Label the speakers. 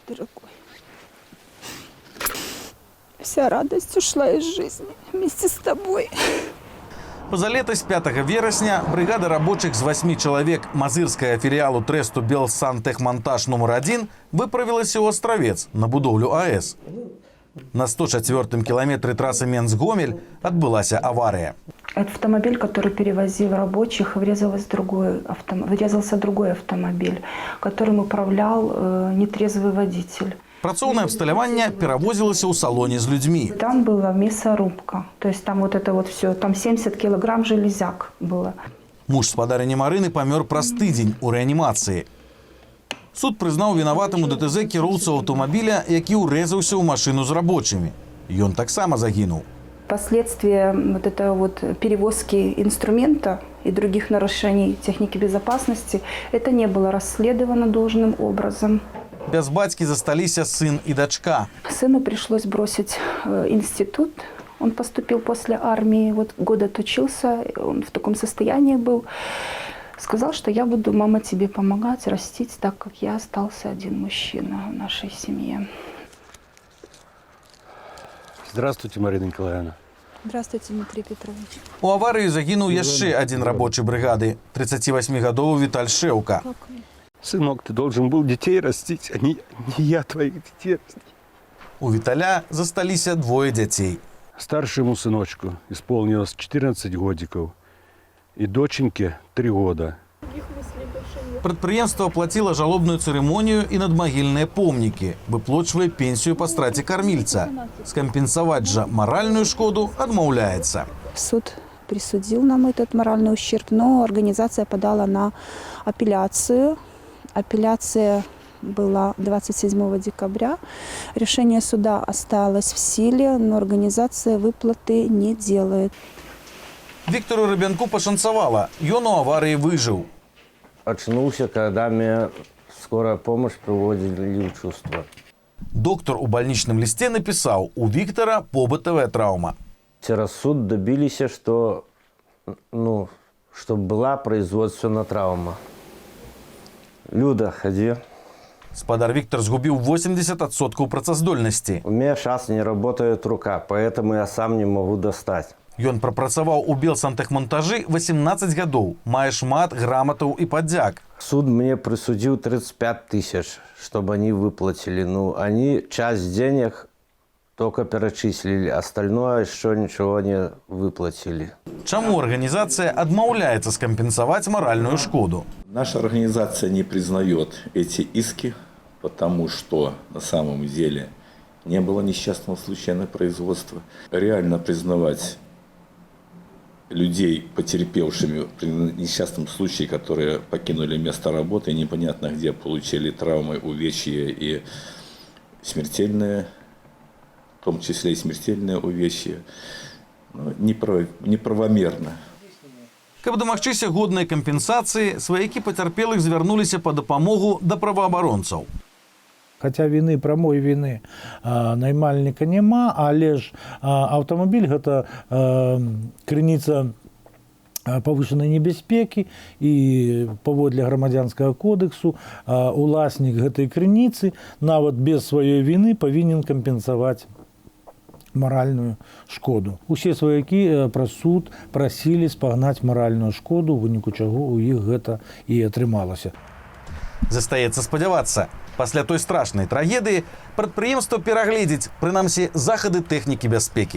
Speaker 1: дорогой. Вся радость ушла из жизни вместе с тобой.
Speaker 2: Позалетась 5 вересня бригада рабочих з 8 чоловік Мазирського філіалу Тресту Белсантехмонтаж номер 1 виправилася у Островець на будовлю АЕС. На 104-м кілометрі траси Менск-Гомель відбулася аварія.
Speaker 3: Автомобиль, который перевозил рабочих, врезался другой автомобиль, которым управлял нетрезвый водитель.
Speaker 2: Працоўнае абсталяванне перавозілася ў салоне з людзьмі.
Speaker 3: Там была мясорубка, то есть там вот это вот все, там 70 килограмм железяк было.
Speaker 2: Муж спадарыні Марыны памёр праз тыдзень у рэанімацыі. Суд прызнаў вінаватым у ДТЗ кіроўцу аўтамабіля, які ўрэзаўся ў машыну з рабочымі. Ён таксама загінуў.
Speaker 3: Последствия вот этой вот перевозки инструмента и других нарушений техники безопасности, это не было расследовано должным образом.
Speaker 2: Без бацькі засталіся сын і дачка.
Speaker 3: Сыну пришлось бросить институт. Он поступил после армии, вот год отучился, он в таком состоянии был. Сказал, что я буду, мама, тебе помогать, растить, так как я остался один мужчина в нашей семье.
Speaker 4: Здравствуйте, Марина Николаевна.
Speaker 1: Здравствуйте, Дмитрий Петрович.
Speaker 2: У аварыі загінуў яшчэ адзін рабочы брыгады – 38-гадовы Віталь Шэўка.
Speaker 4: Сынок, ты должен был детей растить, а не я твоих детей растить.
Speaker 2: У Віталя засталіся двое дзяцей.
Speaker 4: Старшему сыночку исполнилось 14 годиков и доченьке 3 года.
Speaker 2: Прадпрыемства плаціла жалобную цырымонію і надмагільныя помнікі, выплочвае пенсію па страце кармільца. Скампенсаваць жа маральную шкоду адмаўляецца.
Speaker 1: Суд присудил нам этот моральный ущерб, но организация подала на апелляцию. Апелляция была 27 декабря. Решение суда осталось в силе, но организация выплаты не делает.
Speaker 2: Віктору Рыбянку пашанцавала. Ён у аварыі выжыў.
Speaker 5: Очнулся, когда меня скорая помощь приводили в чувство.
Speaker 2: Доктор у больничном листе написал: у Виктора побытовая травма.
Speaker 5: Через суд добились, что, чтобы была производственная травма. Люда, ходи.
Speaker 2: Спадар Виктор сгубил 80% працаздольности.
Speaker 5: У меня сейчас не работает рука, поэтому я сам не могу достать.
Speaker 2: Ён прапрацаваў у Белсантехмонтажы 18 гадоў, мае шмат граматаў і падзяк.
Speaker 5: Суд мне присудил 35 тысяч, чтобы они выплатили. Они часть денег только перечислили, остальное еще ничего не выплатили.
Speaker 2: Чаму организация адмаўляецца скампенсаваць моральную шкоду?
Speaker 6: Наша организация не признает эти иски, потому что на самом деле не было несчастного случая на производстве. Реально признавать людей, потерпевшими при несчастном случае, которые покинули место работы, непонятно где получили травмы, увечья и смертельные, в том числе и смертельные увечья, неправомерно.
Speaker 2: Каб дамагчыся годнай кампенсацыі, сваякі пацярпелых звярнуліся па дапамогу да праваабаронцаў.
Speaker 7: Хаця віны, прамой віны наймальніка няма, але ж аўтамабіль гэта крыніца павышанай небяспекі і паводле грамадзянскага кодексу уласнік гэтай крыніцы нават без сваёй віны павінен кампенсаваць маральную шкоду. Усе сваякі праз суд прасілі спагнаць маральную шкоду, у выніку чаго ў іх гэта і атрымалася.
Speaker 2: Застаецца спадзявацца, пасля той страшнай трагедыі прадпрыемства перагледзіць, прынамсі, захады тэхнікі бяспекі.